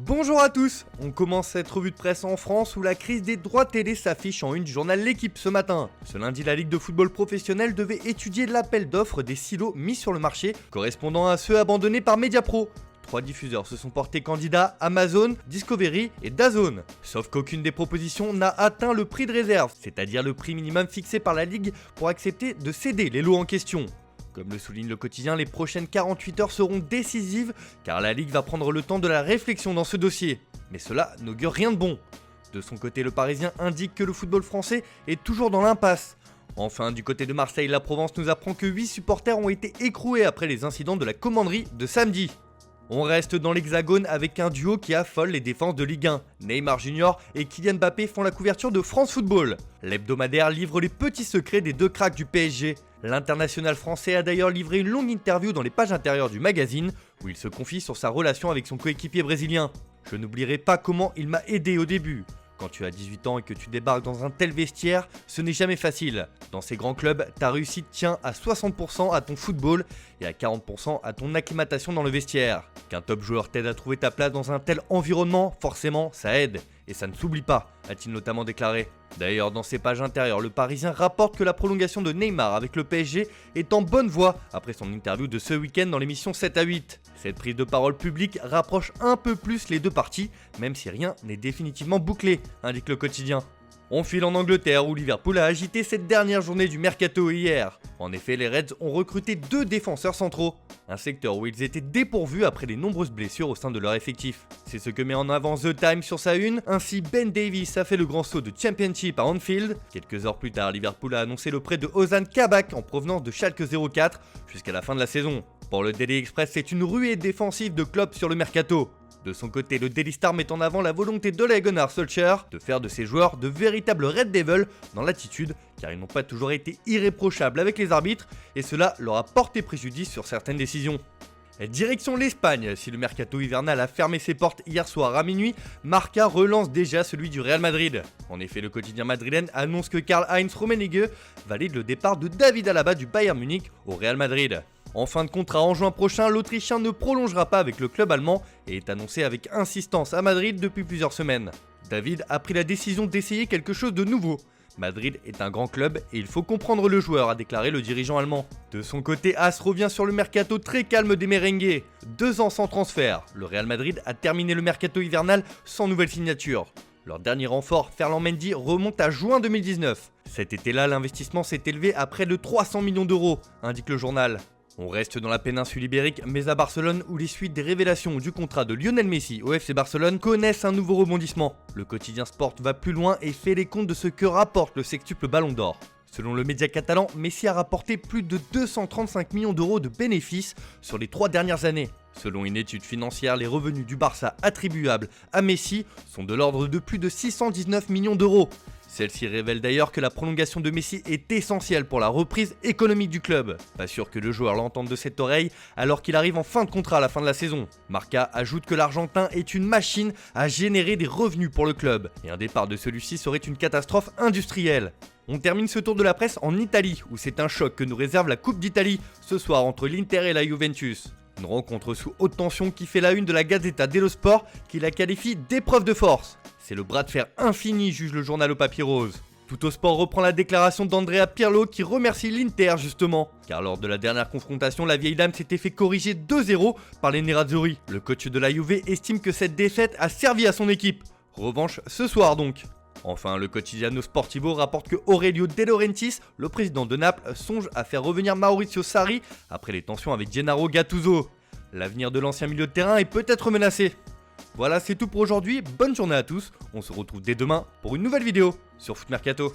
Bonjour à tous. On commence cette revue de presse en France où la crise des droits télé s'affiche en une du journal L'Équipe ce matin. Ce lundi, la Ligue de football professionnel devait étudier l'appel d'offres des silos mis sur le marché, correspondant à ceux abandonnés par Mediapro. 3 diffuseurs se sont portés candidats: Amazon, Discovery et DAZN. Sauf qu'aucune des propositions n'a atteint le prix de réserve, c'est-à-dire le prix minimum fixé par la Ligue pour accepter de céder les lots en question. Comme le souligne le quotidien, les prochaines 48 heures seront décisives car la Ligue va prendre le temps de la réflexion dans ce dossier. Mais cela n'augure rien de bon. De son côté, le Parisien indique que le football français est toujours dans l'impasse. Enfin, du côté de Marseille, la Provence nous apprend que 8 supporters ont été écroués après les incidents de la commanderie de samedi. On reste dans l'Hexagone avec un duo qui affole les défenses de Ligue 1. Neymar Junior et Kylian Mbappé font la couverture de France Football. L'hebdomadaire livre les petits secrets des deux cracks du PSG. L'international français a d'ailleurs livré une longue interview dans les pages intérieures du magazine où il se confie sur sa relation avec son coéquipier brésilien. Je n'oublierai pas comment il m'a aidé au début. Quand tu as 18 ans et que tu débarques dans un tel vestiaire, ce n'est jamais facile. Dans ces grands clubs, ta réussite tient à 60% à ton football et à 40% à ton acclimatation dans le vestiaire. Qu'un top joueur t'aide à trouver ta place dans un tel environnement, forcément, ça aide. Et ça ne s'oublie pas, a-t-il notamment déclaré. D'ailleurs, dans ses pages intérieures, le Parisien rapporte que la prolongation de Neymar avec le PSG est en bonne voie après son interview de ce week-end dans l'émission 7 à 8. Cette prise de parole publique rapproche un peu plus les deux parties, même si rien n'est définitivement bouclé, indique le quotidien. On file en Angleterre où Liverpool a agité cette dernière journée du mercato hier. En effet, les Reds ont recruté 2 défenseurs centraux, un secteur où ils étaient dépourvus après les nombreuses blessures au sein de leur effectif. C'est ce que met en avant The Times sur sa une. Ainsi, Ben Davies a fait le grand saut de Championship à Anfield. Quelques heures plus tard, Liverpool a annoncé le prêt de Ozan Kabak en provenance de Schalke 04 jusqu'à la fin de la saison. Pour le Daily Express, c'est une ruée défensive de Klopp sur le mercato. De son côté, le Daily Star met en avant la volonté d'Ole Gunnar Solskjaer de faire de ses joueurs de véritables Red Devils dans l'attitude, car ils n'ont pas toujours été irréprochables avec les arbitres, et cela leur a porté préjudice sur certaines décisions. Direction l'Espagne, si le mercato hivernal a fermé ses portes hier soir à minuit, Marca relance déjà celui du Real Madrid. En effet, le quotidien madrilène annonce que Karl-Heinz Rummenigge valide le départ de David Alaba du Bayern Munich au Real Madrid. En fin de contrat en juin prochain, l'Autrichien ne prolongera pas avec le club allemand et est annoncé avec insistance à Madrid depuis plusieurs semaines. David a pris la décision d'essayer quelque chose de nouveau. Madrid est un grand club et il faut comprendre le joueur, a déclaré le dirigeant allemand. De son côté, As revient sur le mercato très calme des merengues. 2 ans sans transfert, le Real Madrid a terminé le mercato hivernal sans nouvelle signature. Leur dernier renfort, Ferland Mendy, remonte à juin 2019. Cet été-là, l'investissement s'est élevé à près de 300 millions d'euros, indique le journal. On reste dans la péninsule ibérique, mais à Barcelone où les suites des révélations du contrat de Lionel Messi au FC Barcelone connaissent un nouveau rebondissement. Le quotidien Sport va plus loin et fait les comptes de ce que rapporte le sextuple Ballon d'Or. Selon le média catalan, Messi a rapporté plus de 235 millions d'euros de bénéfices sur les 3 dernières années. Selon une étude financière, les revenus du Barça attribuables à Messi sont de l'ordre de plus de 619 millions d'euros. Celle-ci révèle d'ailleurs que la prolongation de Messi est essentielle pour la reprise économique du club. Pas sûr que le joueur l'entende de cette oreille alors qu'il arrive en fin de contrat à la fin de la saison. Marca ajoute que l'Argentin est une machine à générer des revenus pour le club et un départ de celui-ci serait une catastrophe industrielle. On termine ce tour de la presse en Italie où c'est un choc que nous réserve la Coupe d'Italie ce soir entre l'Inter et la Juventus. Une rencontre sous haute tension qui fait la une de la Gazzetta dello Sport qui la qualifie d'épreuve de force. C'est le bras de fer infini, juge le journal au papier rose. Tout au sport reprend la déclaration d'Andrea Pirlo qui remercie l'Inter justement. Car lors de la dernière confrontation, la vieille dame s'était fait corriger 2-0 par les Nerazzurri. Le coach de la Juve estime que cette défaite a servi à son équipe. Revanche ce soir donc. Enfin, le Quotidiano Sportivo rapporte que Aurelio De Laurentiis, le président de Naples, songe à faire revenir Maurizio Sarri après les tensions avec Gennaro Gattuso. L'avenir de l'ancien milieu de terrain est peut-être menacé. Voilà, c'est tout pour aujourd'hui. Bonne journée à tous. On se retrouve dès demain pour une nouvelle vidéo sur Foot Mercato.